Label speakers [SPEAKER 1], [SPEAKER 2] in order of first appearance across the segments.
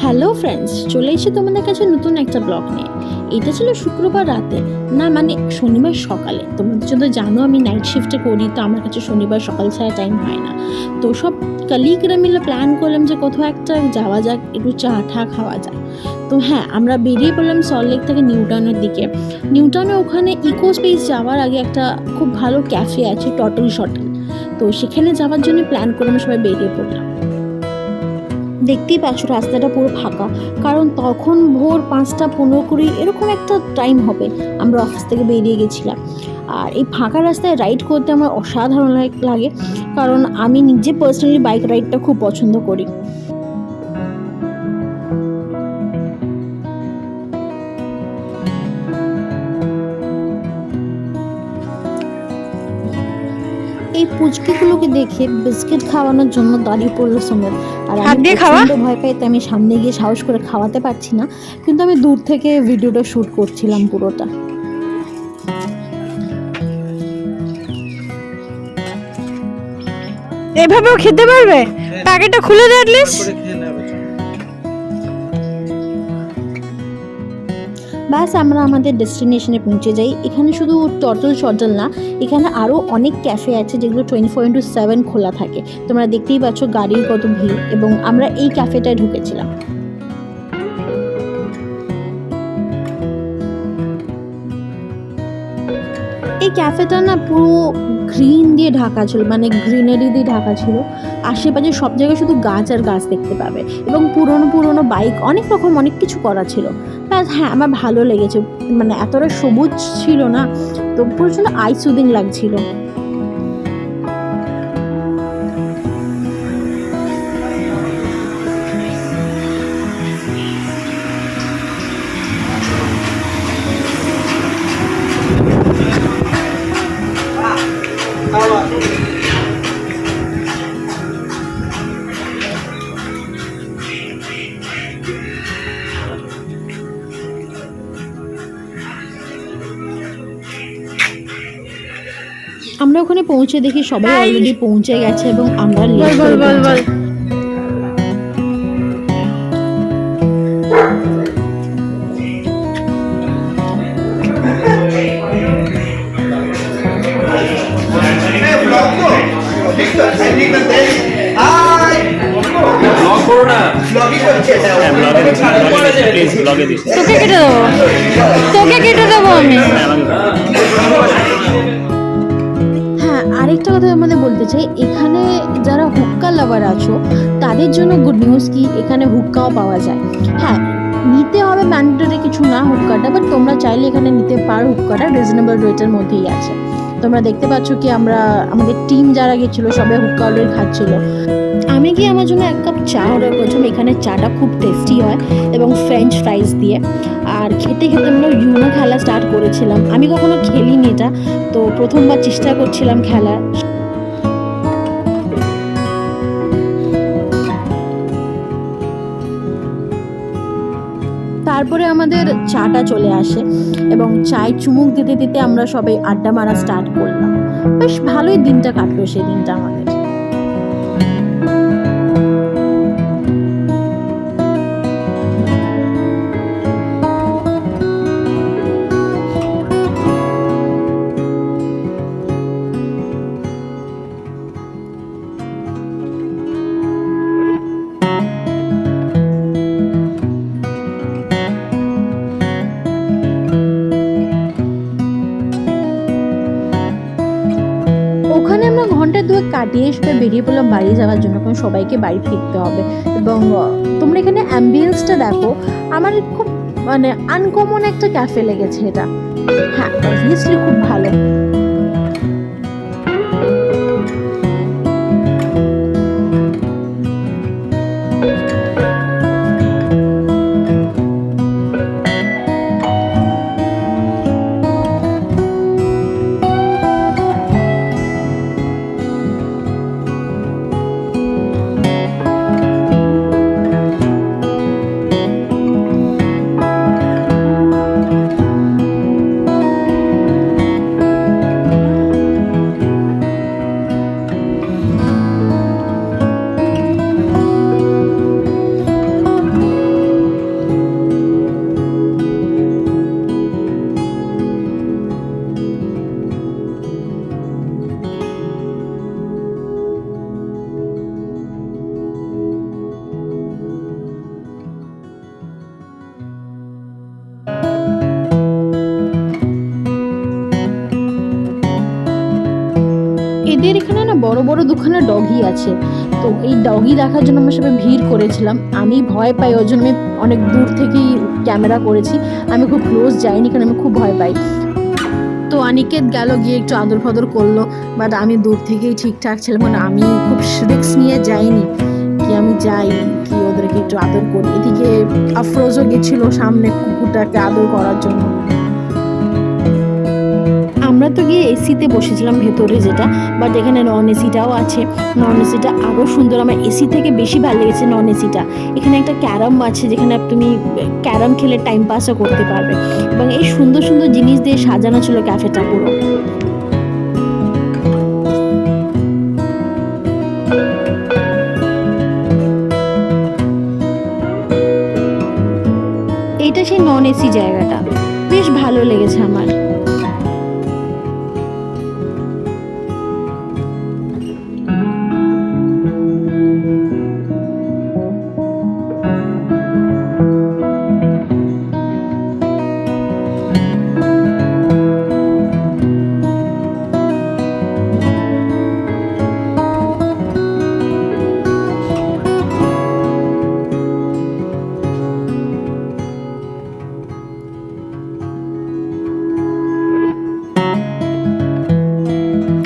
[SPEAKER 1] Hello friends, চলে এসে তোমাদের কাছে নতুন একটা ব্লগ নিয়ে। এটা ছিল শুক্রবার রাতে, না মানে শনিবার সকালে। তোমরা যদি জানো আমি নাইট শিফটে করি, তো আমার কাছে শনিবার সকাল ছাড়া টাইম হয় না। তো সব কালিগরা মিলে প্ল্যান করলাম যে কোথাও একটা যাওয়া যাক, একটু চা ঠা খাওয়া যাক। তো হ্যাঁ, আমরা বেরিয়ে পড়লাম সল্টলেক থেকে নিউ টাউনের দিকে। নিউ টাউনে ওখানে ইকো স্পেস যাওয়ার আগে একটা খুব ভালো ক্যাফে আছে, টটল শটল। তো সেখানে যাওয়ার জন্য প্ল্যান করে আমরা সবাই বেরিয়ে পড়লাম। দেখতেই পাচ্ছ রাস্তাটা পুরো ফাঁকা, কারণ তখন ভোর 5:15 এরকম একটা টাইম হবে। আমরা অফিস থেকে বেরিয়ে গেছিলাম। আর এই ফাঁকা রাস্তায় রাইড করতে আমার অসাধারণ লাগে, কারণ আমি নিজে পার্সোনালি বাইক রাইডটা খুব পছন্দ করি। এই পুচকিগুলোকে দেখে বিস্কিট খাওয়ানোর জন্য দাঁড়িয়ে পড়লো সুমিত। আর আমি প্রচন্ড ভয় পাই, তাই আমি সামনে গিয়ে সাহস করে খাওয়াতে পারছি না, কিন্তু আমি দূর থেকে ভিডিওটা শুট করছিলাম পুরোটা।
[SPEAKER 2] এভাবেও খেতে পারবে? প্যাকেটটা খুলে দে অ্যাটলিস্ট।
[SPEAKER 1] ব্যাস আমরা আমাদের ডেস্টিনেশনে পৌঁছে যাই। এখানে শুধু টটল শটল না, এখানে আরও অনেক ক্যাফে আছে যেগুলো 24/7 খোলা থাকে। তোমরা দেখতেই পাচ্ছ গাড়ির কত ভিড়, এবং আমরা এই ক্যাফেটায় ঢুকেছিলাম। এই ক্যাফেটা না পুরো গ্রিন দিয়ে ঢাকা ছিল, মানে গ্রিনারি দিয়ে ঢাকা ছিল। আশেপাশে সব জায়গায় শুধু গাছ আর গাছ দেখতে পাবে, এবং পুরনো পুরনো বাইক, অনেক রকম অনেক কিছু করা ছিল। প্লাস হ্যাঁ, আমার ভালো লেগেছে, মানে এতটা সবুজ ছিল না, তো প্রচণ্ড আই সুদিং লাগছিল। আমরা ওখানে পৌঁছে দেখি সবাই অলরেডি পৌঁছে গেছে, এবং আমরা লেট করে পৌঁছাই।
[SPEAKER 2] তোকে কেটে দেবো আমি।
[SPEAKER 1] হ্যাঁ, আরেকটা কথা আমাদের বলতে চাই, এখানে যারা হুক্কা লাভার আছো তাদের জন্য গুড নিউজ কি এখানে হুক্কাও পাওয়া যায়। হ্যাঁ, নিতে হবে ম্যান্ডেটরি কিছু না হুক্কাটা, বাট তোমরা চাইলে এখানে নিতে পারো। হুক্কাটা রিজনেবল রেটের মধ্যেই আছে। তোমরা দেখতে পাচ্ছ কি আমাদের টিম যারা গেছিলো সবাই হুক্কা অলরেডি খাচ্ছিল। আমি গিয়ে আমার জন্য 1 কাপ চা অর্ডার করেছিলাম। এখানে চাটা খুব টেস্টি হয়, এবং ফ্রেঞ্চ ফ্রাইজ দিয়ে। আর খেতে খেতে আমরা ইউনো খেলা স্টার্ট করেছিলাম। আমি কখনো খেলিনি এটা, তো প্রথমবার চেষ্টা করছিলাম খেলার। তারপরে আমাদের চাটা চলে আসে, এবং চায় চুমুক দিতে দিতে আমরা সবাই আড্ডা মারা স্টার্ট করলাম। বেশ ভালোই দিনটা কাটলো সেই দিনটা আমাদের। ওখানে আমরা ঘন্টা 2 কাটিয়ে সবাই বেরিয়ে পড়লাম বাড়ি যাওয়ার জন্য, কারণ সবাইকে বাড়ি ফিরতে হবে। এবং তোমরা এখানে অ্যাম্বিয়েন্সটা দেখো, আমার খুব মানে আনকমন একটা ক্যাফে লেগেছে এটা। হ্যাঁ, অবভিয়াসলি খুব ভালো। বড় বড় দুখানা ডগি আছে। তো এই ডগি দেখার জন্য আমরা সবাই ভিড় করেছিলাম। আমি ভয় পাই, ওর জন্য আমি অনেক দূর থেকেই ক্যামেরা করেছি। আমি খুব ক্লোজ যাইনি কারণ আমি খুব ভয় পাই। তো অনিকেত গেল গিয়ে একটু আদর ফাদর করলো, বাট আমি দূর থেকেই ঠিকঠাক ছিলাম, মানে আমি খুব রিস্ক নিয়ে যাইনি কি আমি যাই কি ওদেরকে একটু আদর করি। এদিকে আফরোজও গেছিলো সামনে কুকুরটাকে আদর করার জন্য। আমরা তো গিয়ে এসিতে বসেছিলাম ভেতরে যেটা, বাট এখানে নন এসিটাও আছে। নন এসিটা আরও সুন্দর, আমার এসি থেকে বেশি ভালো লেগেছে নন এসিটা। এখানে একটা ক্যারাম আছে যেখানে তুমি ক্যারাম খেলে টাইম পাসও করতে পারবে, এবং এই সুন্দর সুন্দর জিনিস দিয়ে সাজানো ছিল ক্যাফেটা পুরো। এইটা সেই নন এসি জায়গাটা, বেশ ভালো লেগেছে আমার।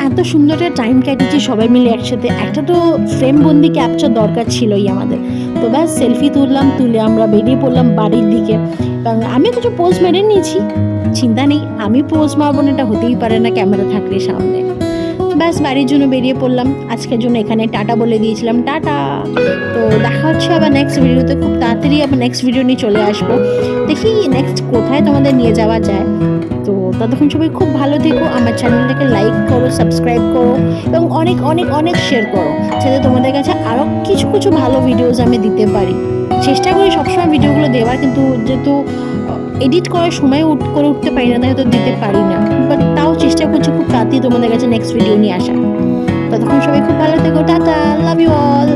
[SPEAKER 1] এত সুন্দর একটা টাইম কাটিয়েছি সবাই মিলে একসাথে। একটা তো ফ্রেম বন্দি ক্যাপচার দরকার ছিলই আমাদের। তো ব্যাস সেলফি তুললাম, তুলে আমরা বেরিয়ে পড়লাম বাড়ির দিকে। কারণ আমি কিছু পোজ মেরে নিয়েছি, চিন্তা নেই, আমি পোজ মারবো না এটা হতেই পারে না ক্যামেরা থাকলে সামনে। ব্যাস বাড়ির জন্য বেরিয়ে পড়লাম। আজকের জন্য এখানে টাটা বলে দিয়েছিলাম, টাটা। তো দেখা হচ্ছে আবার নেক্সট ভিডিওতে, খুব তাড়াতাড়ি আবার নেক্সট ভিডিও নিয়ে চলে আসবো। দেখি নেক্সট কোথায় তোমাদের নিয়ে যাওয়া যায়। তো ততক্ষণ সবাই খুব ভালো থেকো, আমার চ্যানেলটাকে লাইক করো, সাবস্ক্রাইব করো এবং অনেক অনেক অনেক শেয়ার করো, যাতে তোমাদের কাছে আরও কিছু কিছু ভালো ভিডিওস আমি দিতে পারি। চেষ্টা করি সবসময় ভিডিওগুলো দেওয়ার, কিন্তু যেহেতু এডিট করার সময় করে উঠতে পারি না, তাই হয়তো দিতে পারি না, বাট তাও চেষ্টা করছি খুব তাড়াতাড়ি তোমাদের কাছে নেক্সট ভিডিও নিয়ে আসা। ততক্ষণ সবাই খুব ভালো থেকো, টাটা, লাভ ইউ অল।